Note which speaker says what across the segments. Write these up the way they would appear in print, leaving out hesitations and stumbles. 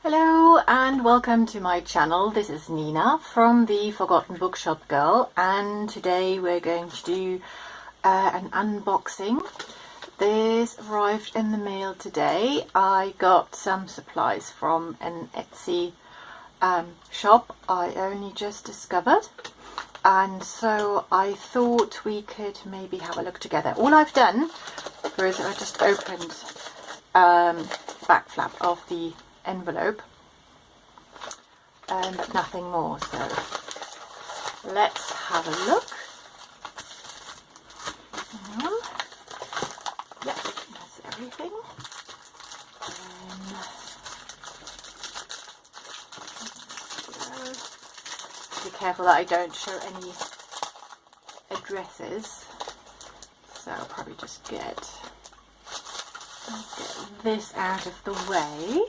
Speaker 1: Hello and welcome to my channel. This is Nina from the Forgotten Bookshop Girl, and today we're going to do an unboxing. This arrived in the mail today. I got some supplies from an Etsy shop I only just discovered, and so I thought we could maybe have a look together. All I've done is I just opened the back flap of the envelope, but nothing more, so let's have a look. Yep, that's everything. Be careful that I don't show any addresses, so I'll probably just get this out of the way.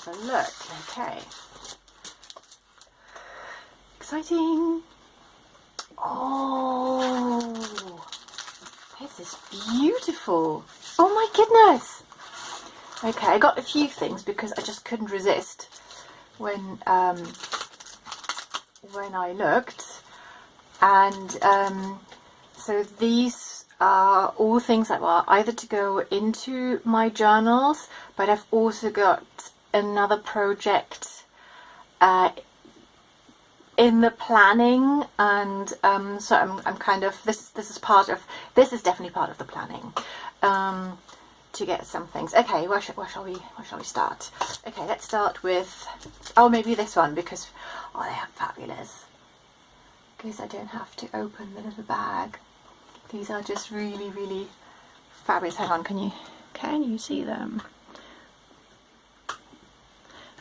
Speaker 1: Have a look. Okay, exciting. Oh, this is beautiful. Oh my goodness. Okay, I got a few things because I just couldn't resist when I looked, and so these are all things that were either to go into my journals, but I've also got another project in the planning, and so I'm kind of this is definitely part of the planning, to get some things. Okay, where shall we start? Okay, let's start with maybe this one, because they are fabulous, because I don't have to open the little bag. These are just really fabulous. Hang on, can you see them?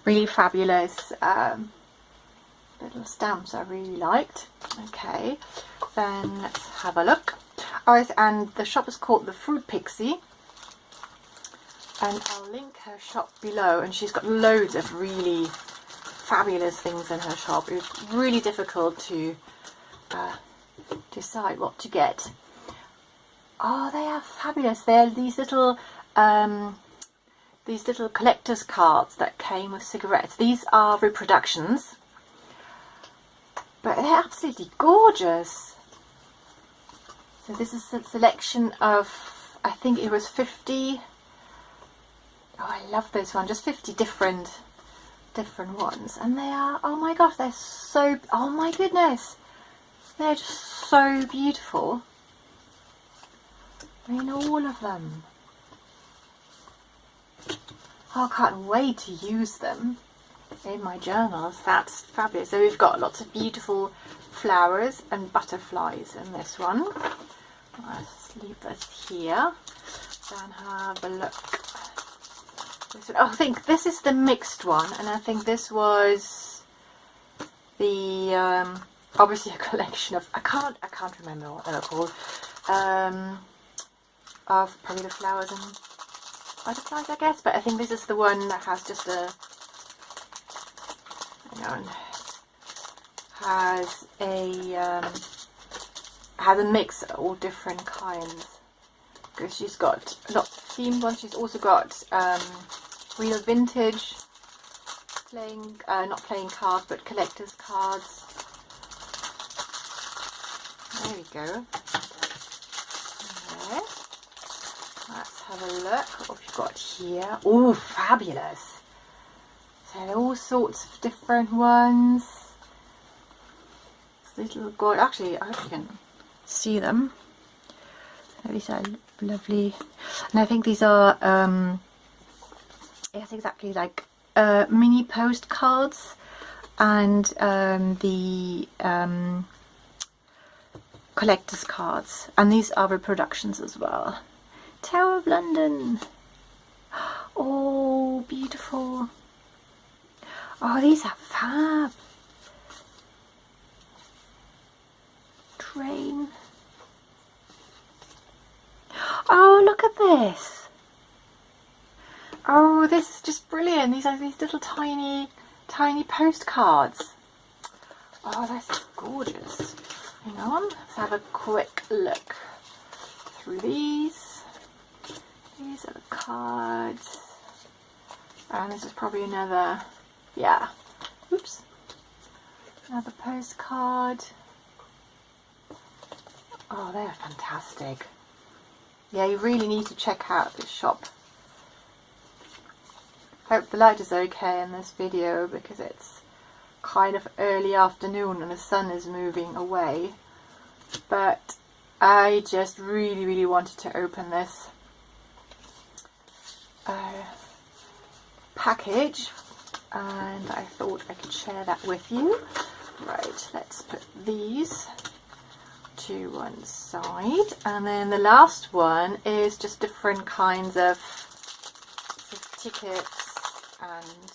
Speaker 1: Really fabulous little stamps I really liked. Okay, then let's have a look. And the shop is called the Fruit Pixie, and I'll link her shop below, and she's got loads of really fabulous things in her shop. It's really difficult to decide what to get. Oh, they are fabulous. They're these little collector's cards that came with cigarettes. These are reproductions, but they're absolutely gorgeous. So this is a selection of, I think it was 50. Oh, I love this one. Just 50 different ones, and they are, oh my gosh, they're so, oh my goodness, they're just so beautiful. I mean, all of them. Oh, I can't wait to use them in my journals. That's fabulous. So we've got lots of beautiful flowers and butterflies in this one. Let's leave this here and have a look. This one, I think this is the mixed one, and I think this was the obviously a collection of, I can't remember what they were called, of probably the flowers and butterflies, I guess, but I think this is the one that has just a, has a mix of all different kinds, because she's got lots of themed ones. She's also got real vintage not playing cards, but collector's cards. There we go. Okay. Let's have a look what we've got here. Oh, fabulous. So there are all sorts of different ones. This little gold, actually I hope you can see them. These are lovely, and I think these are yes, exactly like mini postcards, and the collector's cards, and these are reproductions as well. Tower of London. Oh, beautiful. Oh, these are fab. Train. Oh, look at this. Oh, this is just brilliant. These are these little tiny postcards. Oh, this is gorgeous. Hang on, let's have a quick look through these. These are the cards. And this is probably another, yeah, oops, another postcard. Oh, they're fantastic. Yeah, you really need to check out this shop. Hope the light is okay in this video because it's kind of early afternoon and the sun is moving away. But I just really wanted to open this package, and I thought I could share that with you. Right, let's put these to one side, and then the last one is just different kinds of tickets and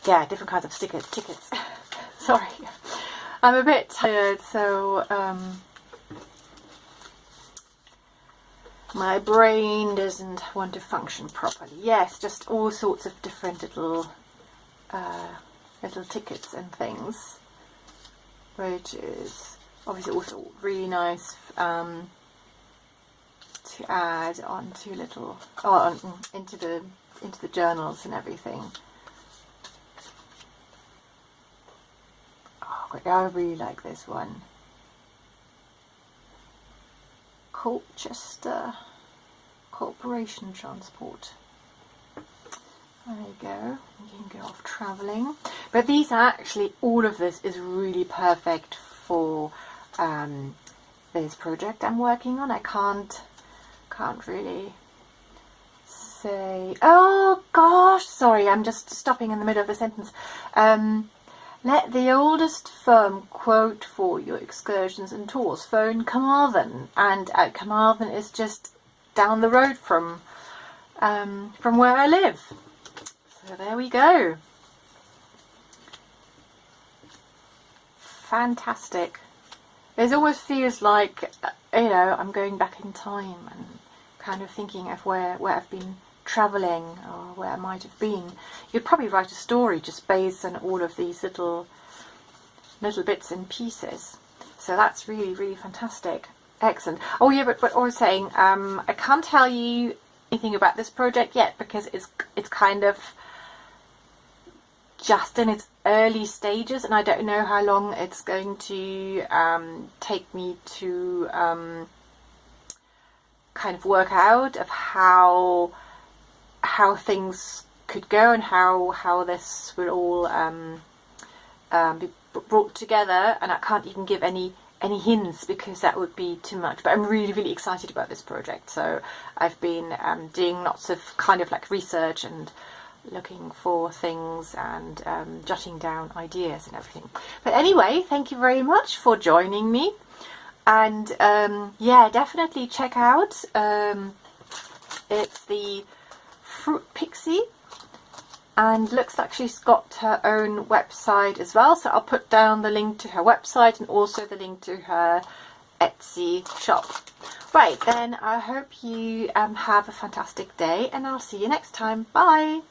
Speaker 1: yeah, different kinds of tickets. Sorry, I'm a bit tired, so my brain doesn't want to function properly. Yes, just all sorts of different little tickets and things, which is obviously also really nice to add onto into the journals and everything. Oh, I really like this one. Colchester Corporation Transport. There you go. You can go off travelling. But these are actually, all of this is really perfect for this project I'm working on. I can't really say. Oh gosh, sorry, I'm just stopping in the middle of the sentence. Let the oldest firm quote for your excursions and tours. Phone Carmarthen, and Carmarthen is just down the road from where I live. So there we go. Fantastic. It almost feels like, you know, I'm going back in time and kind of thinking of where I've been travelling or where I might have been. You'd probably write a story just based on all of these little bits and pieces. So that's really fantastic. Excellent. Oh yeah, but what I was saying, I can't tell you anything about this project yet because it's kind of just in its early stages, and I don't know how long it's going to take me to kind of work out of how things could go and how this will all be brought together. And I can't even give any hints because that would be too much, but I'm really excited about this project. So I've been doing lots of kind of like research and looking for things and jotting down ideas and everything. But anyway, thank you very much for joining me, and yeah, definitely check out it's the Fruit Pixie, and looks like she's got her own website as well, so I'll put down the link to her website and also the link to her Etsy shop. Right then, I hope you have a fantastic day, and I'll see you next time. Bye.